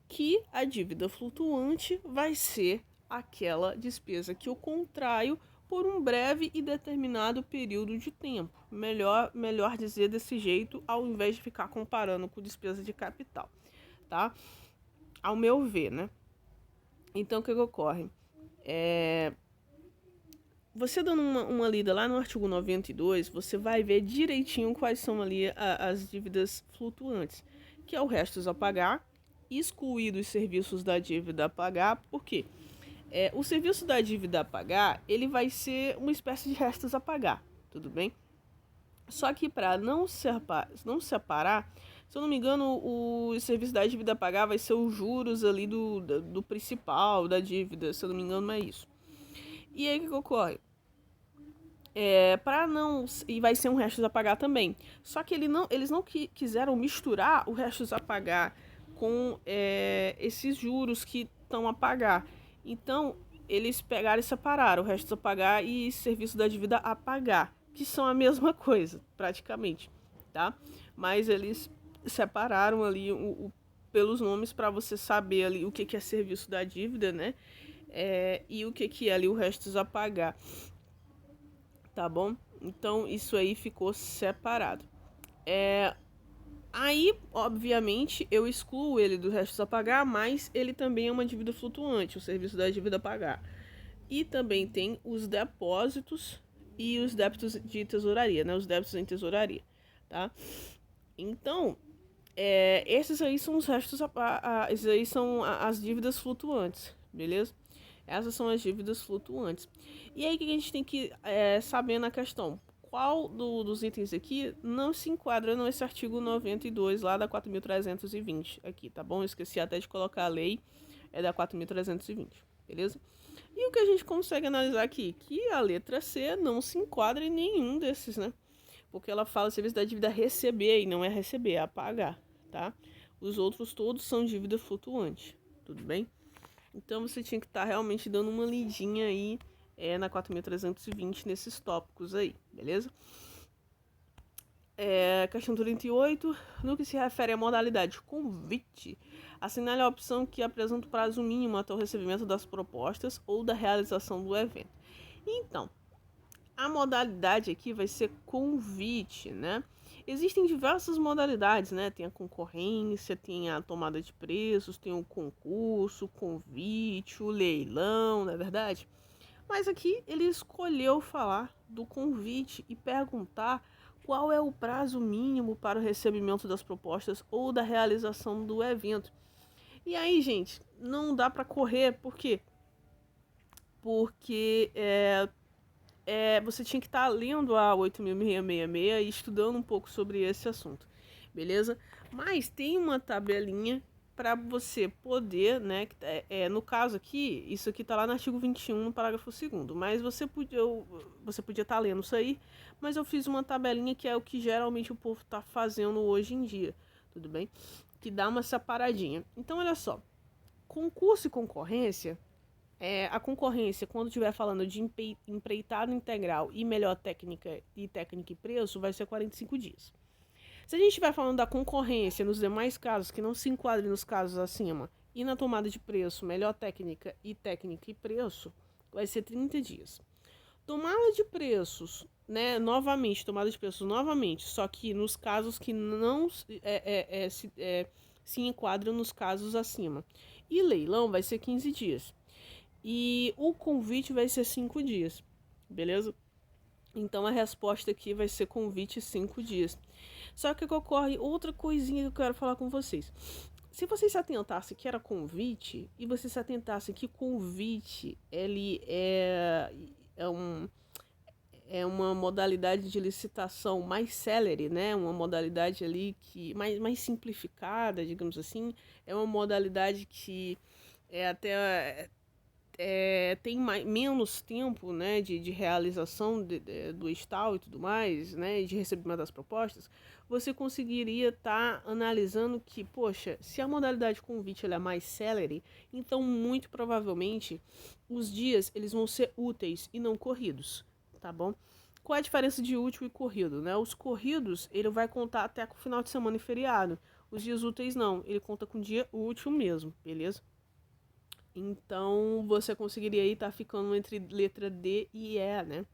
Que a dívida flutuante vai ser aquela despesa que eu contraio por um breve e determinado período de tempo. Melhor dizer desse jeito, ao invés de ficar comparando com despesa de capital, tá? Ao meu ver, né? Então, o que ocorre? Você dando uma lida lá no artigo 92, você vai ver direitinho quais são ali as dívidas flutuantes, que é o restos a pagar, excluído os serviços da dívida a pagar. Por quê? O serviço da dívida a pagar, ele vai ser uma espécie de restos a pagar, tudo bem? Só que para não separar, se eu não me engano, o serviço da dívida a pagar vai ser os juros ali do principal da dívida, se eu não me engano, não é isso. E aí o que ocorre? Para não. E vai ser um restos a pagar também. Só que eles não quiseram misturar o restos a pagar com esses juros que estão a pagar. Então, eles pegaram e separaram o restos a pagar e serviço da dívida a pagar, que são a mesma coisa, praticamente, tá? Mas eles separaram ali pelos nomes para você saber ali o que é serviço da dívida, né? E o que é ali o restos a pagar, tá bom? Então, isso aí ficou separado. Aí, obviamente, eu excluo ele do restos a pagar, mas ele também é uma dívida flutuante, o serviço da dívida a pagar. E também tem os depósitos e os débitos de tesouraria, né? Os débitos em tesouraria, tá? Então, esses aí são os restos esses aí são as dívidas flutuantes, beleza? Essas são as dívidas flutuantes. E aí, o que a gente tem que saber na questão? Qual dos itens aqui não se enquadra nesse artigo 92 lá da 4.320 aqui, tá bom? Eu esqueci até de colocar a lei, da 4.320, beleza? E o que a gente consegue analisar aqui? Que a letra C não se enquadra em nenhum desses, né? Porque ela fala serviço da dívida a receber e não é receber, é a pagar, tá? Os outros todos são dívida flutuante, tudo bem? Então você tinha que estar realmente dando uma lidinha aí na 4.320 nesses tópicos aí, beleza? Questão 38, no que se refere à modalidade convite, assinale a opção que apresenta o prazo mínimo até o recebimento das propostas ou da realização do evento. Então, a modalidade aqui vai ser convite, né? Existem diversas modalidades, né? Tem a concorrência, tem a tomada de preços, tem o concurso, o convite, o leilão, não é verdade? Mas aqui ele escolheu falar do convite e perguntar qual é o prazo mínimo para o recebimento das propostas ou da realização do evento. E aí, gente, não dá para correr, por quê? Porque você tinha que estar lendo a 8.666 e estudando um pouco sobre esse assunto, beleza? Mas tem uma tabelinha para você poder, né? No caso aqui, isso aqui tá lá no artigo 21, no parágrafo 2º, mas você podia estar lendo isso aí, mas eu fiz uma tabelinha que é o que geralmente o povo tá fazendo hoje em dia, tudo bem? Que dá uma separadinha. Então, olha só, concurso e concorrência, a concorrência, quando estiver falando de empreitada integral e melhor técnica e preço, vai ser 45 dias. Se a gente estiver falando da concorrência nos demais casos, que não se enquadrem nos casos acima, e na tomada de preço, melhor técnica e preço, vai ser 30 dias. Tomada de preços, né? Novamente, tomada de preços novamente, só que nos casos que não se enquadram nos casos acima. E leilão vai ser 15 dias. E o convite vai ser 5 dias, beleza? Então a resposta aqui vai ser convite 5 dias. Só que ocorre outra coisinha que eu quero falar com vocês. Se vocês se atentassem que era convite, e vocês se atentassem que convite ele é uma modalidade de licitação mais célere, né? Uma modalidade ali que mais simplificada, digamos assim. É uma modalidade que tem menos tempo, né, de realização do edital e tudo mais, né, de recebimento das propostas, você conseguiria estar analisando que, poxa, se a modalidade convite ela é mais célere, então muito provavelmente os dias eles vão ser úteis e não corridos, tá bom? Qual é a diferença de útil e corrido, né? Os corridos, ele vai contar até com o final de semana e feriado. Os dias úteis não, ele conta com dia útil mesmo, beleza? Então, você conseguiria aí estar ficando entre letra D e E, né?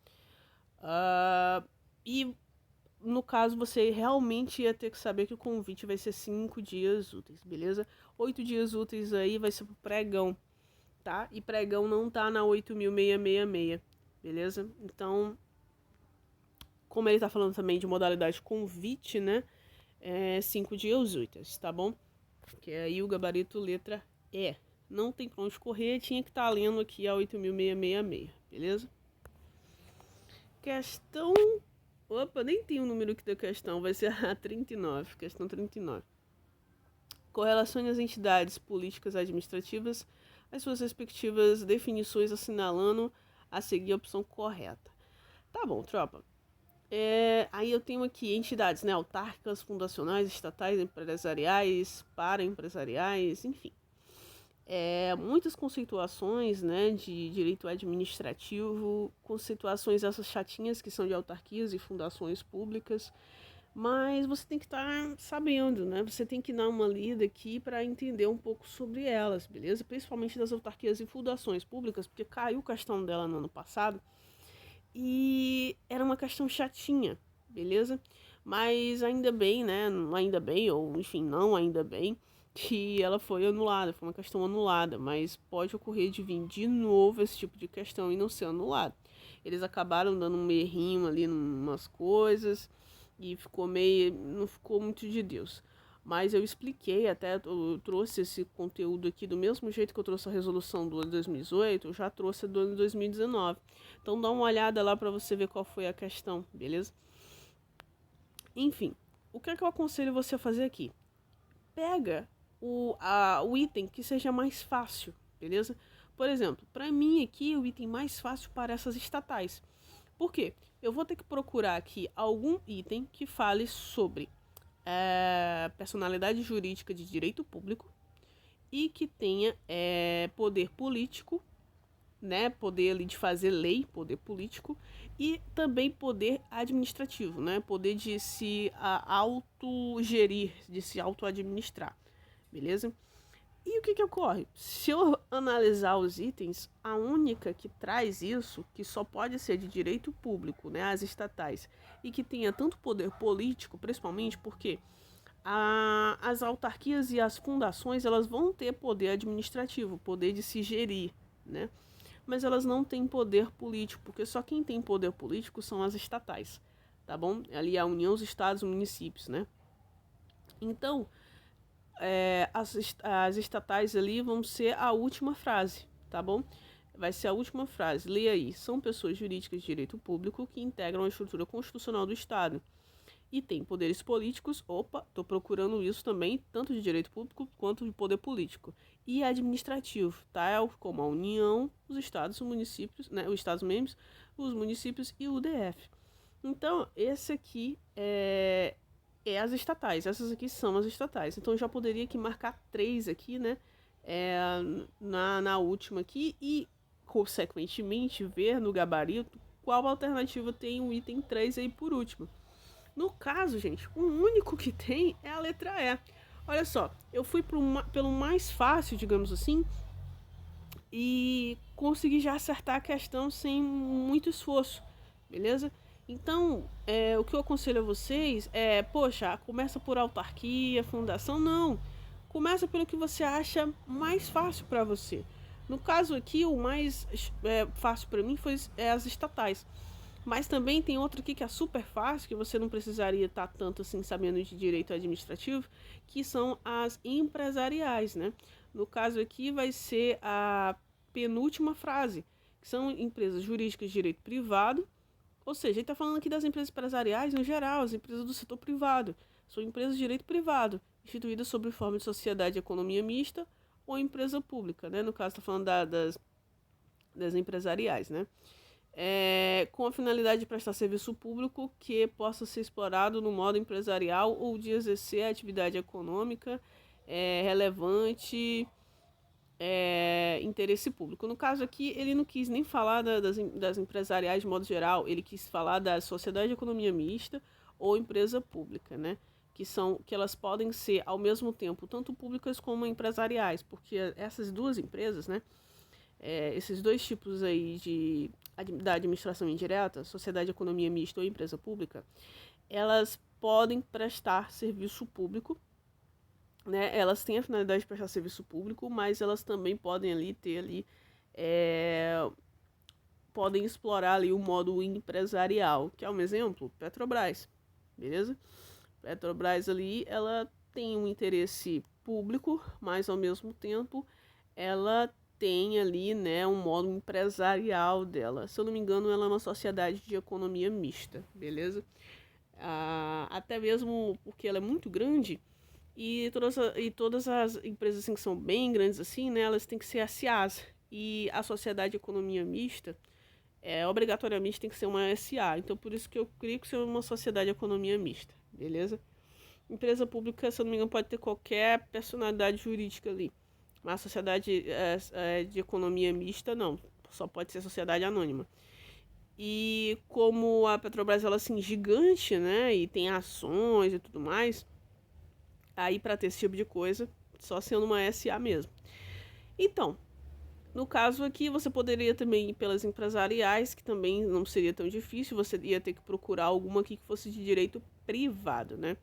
E, no caso, você realmente ia ter que saber que o convite vai ser 5 dias úteis, beleza? 8 dias úteis aí vai ser pro pregão, tá? E pregão não tá na 8.666, beleza? Então, como ele tá falando também de modalidade convite, né? 5 dias úteis, tá bom? Que é aí o gabarito letra E. Não tem pra onde correr, tinha que estar lendo aqui a 8.666, beleza? Questão... Opa, nem tem o número aqui da questão, vai ser a 39, questão 39. Correlacione as entidades políticas administrativas, as suas respectivas definições, assinalando a seguir a opção correta. Tá bom, tropa. Aí eu tenho aqui entidades, né? Autárquicas, fundacionais, estatais, empresariais, paraempresariais, enfim. Muitas conceituações, né, de direito administrativo, conceituações essas chatinhas que são de autarquias e fundações públicas, mas você tem que estar sabendo, né? Você tem que dar uma lida aqui para entender um pouco sobre elas, beleza? Principalmente das autarquias e fundações públicas, porque caiu a questão dela no ano passado e era uma questão chatinha, beleza? Mas ainda bem, né? Ainda bem, ou enfim, não ainda bem, que ela foi anulada, foi uma questão anulada, mas pode ocorrer de vir de novo esse tipo de questão e não ser anulada. Eles acabaram dando um errinho ali em umas coisas e não ficou muito de Deus. Mas eu expliquei, até eu trouxe esse conteúdo aqui do mesmo jeito que eu trouxe a resolução do ano de 2018, eu já trouxe a do ano de 2019. Então dá uma olhada lá para você ver qual foi a questão, beleza? Enfim, o que é que eu aconselho você a fazer aqui? Pega o item que seja mais fácil, beleza? Por exemplo, para mim aqui o item mais fácil para essas estatais. Por quê? Eu vou ter que procurar aqui algum item que fale sobre personalidade jurídica de direito público e que tenha poder político, né, poder ali de fazer lei, poder político, e também poder administrativo, né, poder de se autogerir, de se auto-administrar, beleza? E o que ocorre? Se eu analisar os itens, a única que traz isso, que só pode ser de direito público, né, as estatais, e que tenha tanto poder político, principalmente porque as autarquias e as fundações, elas vão ter poder administrativo, poder de se gerir, né? Mas elas não têm poder político, porque só quem tem poder político são as estatais, tá bom? Ali a União, os estados, os municípios, né? Então, as estatais ali vão ser a última frase, tá bom? Vai ser a última frase. Leia aí. São pessoas jurídicas de direito público que integram a estrutura constitucional do Estado e têm poderes políticos. Opa, estou procurando isso também, tanto de direito público quanto de poder político. E administrativo, tá? Como a União, os estados, os municípios, né? Os estados membros, os municípios e o DF. Então, esse aqui é as estatais. Essas aqui são as estatais. Então, eu já poderia aqui marcar 3 aqui, né? Na última aqui e, consequentemente, ver no gabarito qual alternativa tem o item 3 aí por último. No caso, gente, o único que tem é a letra E. Olha só, eu fui pelo mais fácil, digamos assim, e consegui já acertar a questão sem muito esforço, beleza? Então, o que eu aconselho a vocês é, poxa, começa por autarquia, fundação, não. Começa pelo que você acha mais fácil para você. No caso aqui, o mais fácil para mim foi as estatais. Mas também tem outro aqui que é super fácil, que você não precisaria estar tanto assim sabendo de direito administrativo, que são as empresariais, né? No caso aqui vai ser a penúltima frase, que são empresas jurídicas de direito privado, ou seja, ele está falando aqui das empresas empresariais no geral, as empresas do setor privado. São empresas de direito privado, instituídas sob forma de sociedade de economia mista ou empresa pública, né? No caso, está falando das empresariais, né? Com a finalidade de prestar serviço público que possa ser explorado no modo empresarial ou de exercer a atividade econômica relevante, interesse público. No caso aqui, ele não quis nem falar das empresariais de modo geral, ele quis falar da sociedade de economia mista ou empresa pública, né? Que elas podem ser, ao mesmo tempo, tanto públicas como empresariais, porque essas duas empresas, né? Esses dois tipos aí da administração indireta, sociedade de economia mista ou empresa pública, elas podem prestar serviço público, né? Elas têm a finalidade de prestar serviço público, mas elas também podem podem explorar ali o modo empresarial, que é um exemplo, Petrobras, beleza? Petrobras ali, ela tem um interesse público, mas ao mesmo tempo ela tem ali, né, um modo empresarial dela. Se eu não me engano, ela é uma sociedade de economia mista, beleza? Até mesmo porque ela é muito grande e todas as empresas assim, que são bem grandes assim, né, elas têm que ser SAs. E a sociedade de economia mista, obrigatoriamente tem que ser uma SA. Então, por isso que eu creio que seja uma sociedade de economia mista, beleza? Empresa pública, se eu não me engano, pode ter qualquer personalidade jurídica ali. Mas a sociedade de economia mista, não. Só pode ser sociedade anônima. E como a Petrobras, ela é assim, gigante, né? E tem ações e tudo mais. Aí, para ter esse tipo de coisa, só sendo uma SA mesmo. Então, no caso aqui, você poderia também ir pelas empresariais, que também não seria tão difícil. Você ia ter que procurar alguma aqui que fosse de direito privado, né?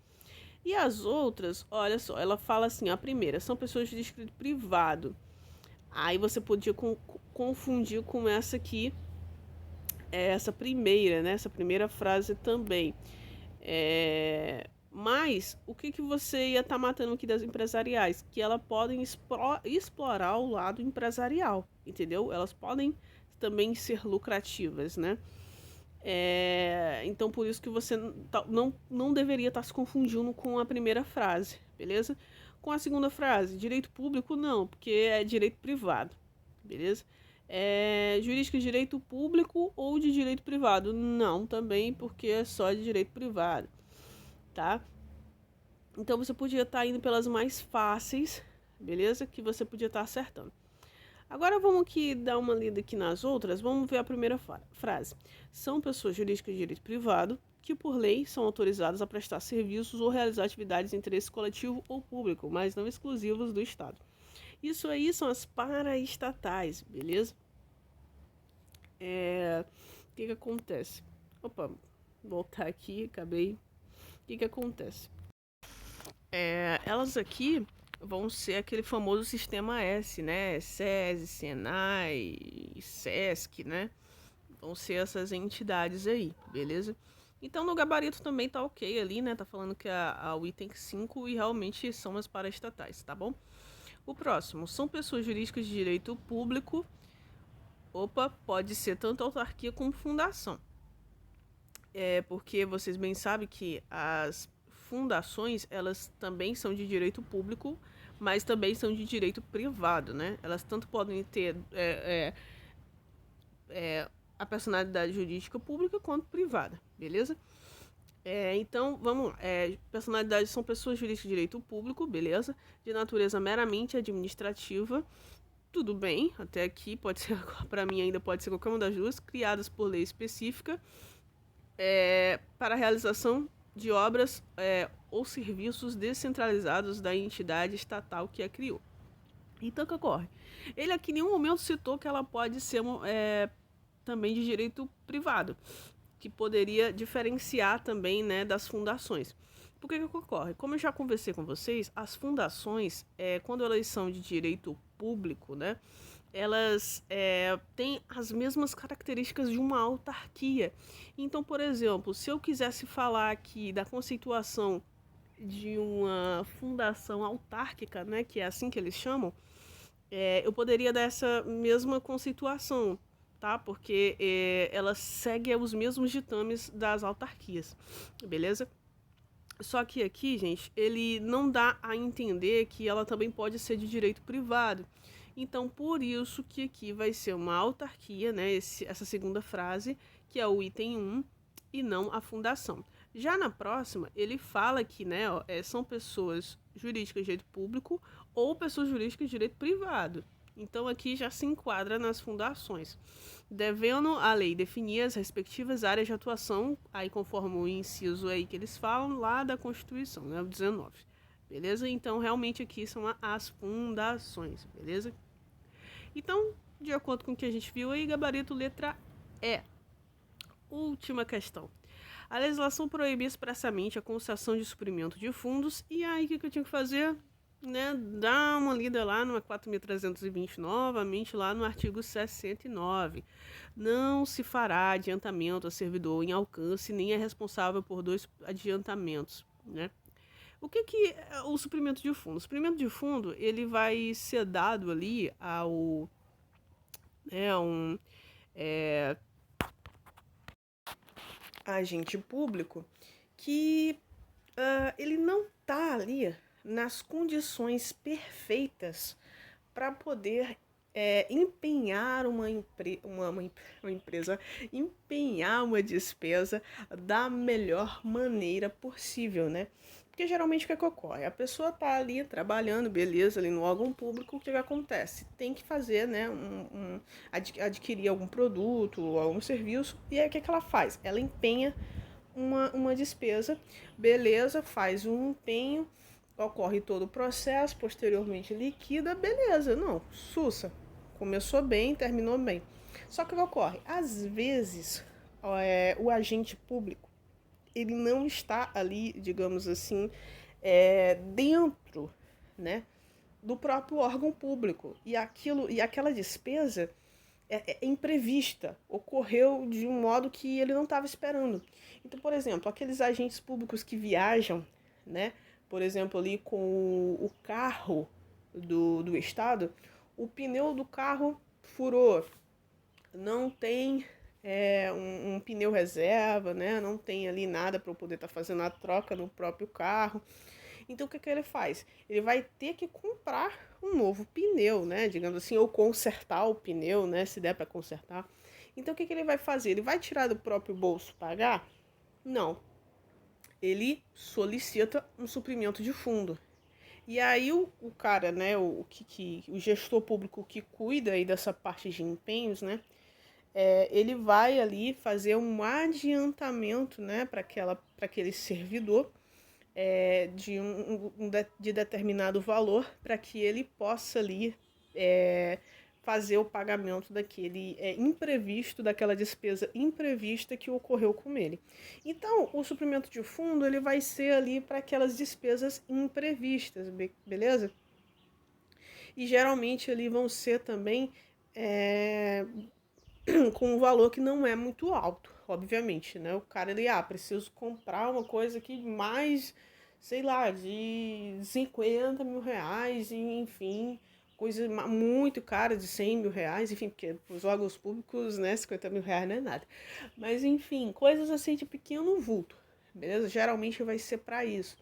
E as outras, olha só, ela fala assim, a primeira, são pessoas de direito privado. Aí você podia confundir com essa aqui, essa primeira, né? Essa primeira frase também. Mas, o que você ia estar matando aqui das empresariais? Que elas podem explorar o lado empresarial, entendeu? Elas podem também ser lucrativas, né? Então, por isso que você não deveria estar se confundindo com a primeira frase, beleza? Com a segunda frase, direito público, não, porque é direito privado, beleza? Jurídica de direito público ou de direito privado? Não, também, porque é só de direito privado, tá? Então, você podia estar indo pelas mais fáceis, beleza? Que você podia estar acertando. Agora vamos aqui dar uma lida aqui nas outras. Vamos ver a primeira frase. São pessoas jurídicas de direito privado que, por lei, são autorizadas a prestar serviços ou realizar atividades de interesse coletivo ou público, mas não exclusivos do Estado. Isso aí são as paraestatais, beleza? O que acontece? Opa, voltar aqui, acabei. O que acontece? Elas aqui vão ser aquele famoso sistema S, né? SESI, Senai, SESC, né? Vão ser essas entidades aí, beleza? Então no gabarito também tá ok ali, né? Tá falando que o item 5 e realmente são as paraestatais, tá bom? O próximo, são pessoas jurídicas de direito público. Opa, pode ser tanto autarquia como fundação. Porque vocês bem sabem que as fundações, elas também são de direito público, mas também são de direito privado, né? Elas tanto podem ter a personalidade jurídica pública quanto privada, beleza? Então, vamos lá. Personalidades são pessoas jurídicas de direito público, beleza? De natureza meramente administrativa. Tudo bem, até aqui pode ser, para mim ainda pode ser qualquer uma das duas, criadas por lei específica para a realização de obras ou serviços descentralizados da entidade estatal que a criou. Então, o que ocorre? Ele aqui em nenhum momento citou que ela pode ser também de direito privado, que poderia diferenciar também, né, das fundações. Por que ocorre? Como eu já conversei com vocês, as fundações, quando elas são de direito público, né, elas têm as mesmas características de uma autarquia. Então, por exemplo, se eu quisesse falar aqui da conceituação de uma fundação autárquica, né, que é assim que eles chamam, eu poderia dar essa mesma conceituação, tá? Porque ela segue os mesmos ditames das autarquias, beleza? Só que aqui, gente, ele não dá a entender que ela também pode ser de direito privado. Então, por isso que aqui vai ser uma autarquia, né? Essa segunda frase, que é o item 1, e não a fundação. Já na próxima, ele fala que, né, são pessoas jurídicas de direito público ou pessoas jurídicas de direito privado. Então, aqui já se enquadra nas fundações, devendo a lei definir as respectivas áreas de atuação, aí conforme o inciso aí que eles falam, lá da Constituição, né, o 19. Beleza? Então, realmente aqui são as fundações, beleza? Então, de acordo com o que a gente viu aí, gabarito letra E. Última questão. A legislação proibia expressamente a concessão de suprimento de fundos, e aí o que eu tinha que fazer? Né, dá uma lida lá no 4.320, novamente lá no artigo 69. Não se fará adiantamento a servidor em alcance, nem é responsável por dois adiantamentos, né? O que é o suprimento de fundo? O suprimento de fundo, ele vai ser dado ali ao é, agente público que ele não está ali nas condições perfeitas para poder empenhar uma empresa, empenhar uma despesa da melhor maneira possível, né? Porque geralmente o que ocorre? A pessoa está ali trabalhando, beleza, ali no órgão público, o que acontece? Tem que fazer, né, adquirir algum produto, algum serviço, e aí o que ela faz? Ela empenha uma despesa, beleza, faz um empenho, ocorre todo o processo, posteriormente liquida, beleza, não, sussa, começou bem, terminou bem. Só que o que ocorre? Às vezes, o agente público, ele não está ali, digamos assim, dentro, né, do próprio órgão público. E aquela despesa é imprevista, ocorreu de um modo que ele não estava esperando. Então, por exemplo, aqueles agentes públicos que viajam, né, por exemplo, ali com o carro do Estado, o pneu do carro furou, não tem um pneu reserva, né, não tem ali nada para eu poder estar fazendo a troca no próprio carro. Então, o que ele faz? Ele vai ter que comprar um novo pneu, né? Digamos assim, ou consertar o pneu, né? Se der para consertar. Então, o que ele vai fazer? Ele vai tirar do próprio bolso pagar? Não. Ele solicita um suprimento de fundo. E aí o cara, né? O gestor público que cuida aí dessa parte de empenhos, né? Ele vai ali fazer um adiantamento, né? Para aquele servidor, de determinado valor para que ele possa ali fazer o pagamento daquele imprevisto, daquela despesa imprevista que ocorreu com ele. Então, o suprimento de fundo ele vai ser ali para aquelas despesas imprevistas, beleza? E geralmente ali vão ser também com um valor que não é muito alto, obviamente, né? O cara ele, preciso comprar uma coisa que mais, sei lá, de 50 mil reais, enfim, coisa muito cara de 100 mil reais, enfim, porque os órgãos públicos, né, 50 mil reais não é nada. Mas, enfim, coisas assim de pequeno vulto, beleza? Geralmente vai ser para isso.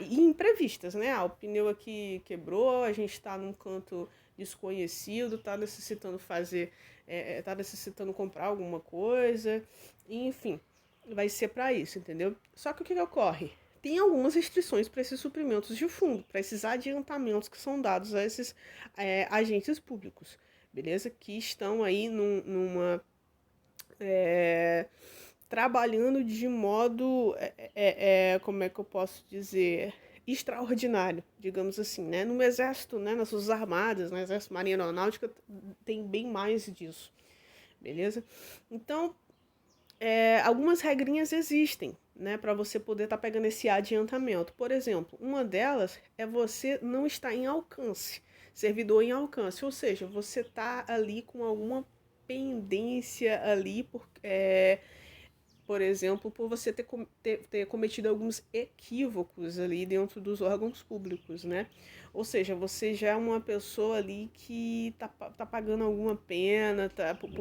E imprevistas, né? O pneu aqui quebrou, a gente está num canto desconhecido, está necessitando tá necessitando comprar alguma coisa, enfim, vai ser para isso, entendeu? Só que o que ocorre? Tem algumas restrições para esses suprimentos de fundo, para esses adiantamentos que são dados a esses agentes públicos, beleza? Que estão aí numa trabalhando de modo, como é que eu posso dizer, extraordinário, digamos assim, né? No Exército, né, nas Forças Armadas, no Exército Marinha Aeronáutica, tem bem mais disso, beleza? Então, algumas regrinhas existem, né, para você poder estar pegando esse adiantamento. Por exemplo, uma delas é você não estar em alcance, servidor em alcance, ou seja, você está ali com alguma pendência ali por exemplo, por você ter cometido alguns equívocos ali dentro dos órgãos públicos, né? Ou seja, você já é uma pessoa ali que tá pagando alguma pena,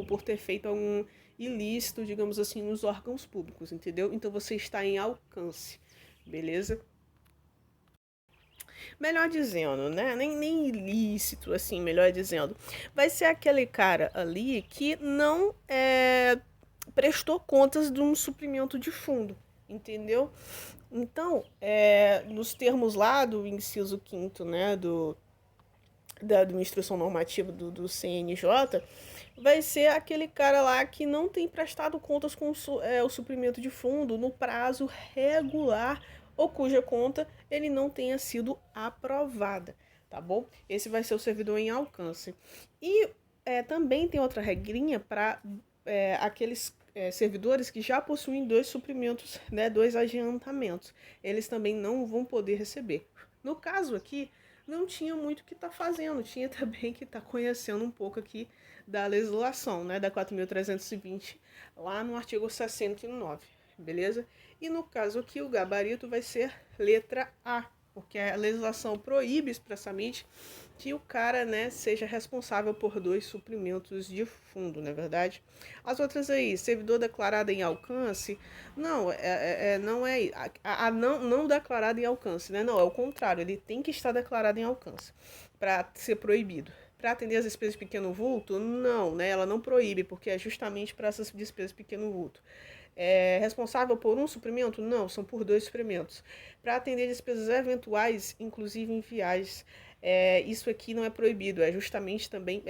por ter feito algum ilícito, digamos assim, nos órgãos públicos, entendeu? Então você está em alcance, beleza? Melhor dizendo, né? Nem ilícito, assim, melhor dizendo. Vai ser aquele cara ali que não prestou contas de um suprimento de fundo, entendeu? Então, nos termos lá do inciso 5º, né, da instrução normativa do CNJ, vai ser aquele cara lá que não tem prestado contas com o suprimento de fundo no prazo regular ou cuja conta ele não tenha sido aprovada, tá bom? Esse vai ser o servidor em alcance. E também tem outra regrinha para aqueles servidores que já possuem 2 suprimentos, né, 2 adiantamentos. Eles também não vão poder receber. No caso aqui, não tinha muito o que estar fazendo, tinha também que estar conhecendo um pouco aqui da legislação, né, da 4.320, lá no artigo 69, beleza? E no caso aqui, o gabarito vai ser letra A, porque a legislação proíbe expressamente que o cara, né, seja responsável por 2 suprimentos de fundo, não é verdade? As outras aí, servidor declarado em alcance, não, não é não declarado em alcance, né? Não, é o contrário, ele tem que estar declarado em alcance para ser proibido. Para atender as despesas de pequeno vulto, não, né? Ela não proíbe, porque é justamente para essas despesas de pequeno vulto. Responsável por um suprimento? Não, são por 2 suprimentos. Para atender despesas eventuais, inclusive inviáveis, isso aqui não é proibido, é justamente também,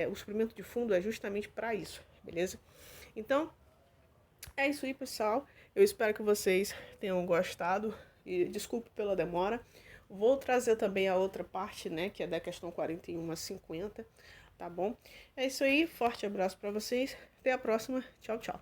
o suprimento de fundo é justamente para isso, beleza? Então, é isso aí, pessoal. Eu espero que vocês tenham gostado e desculpe pela demora. Vou trazer também a outra parte, né, que é da questão 41 a 50, tá bom? É isso aí, forte abraço para vocês. Até a próxima. Tchau, tchau.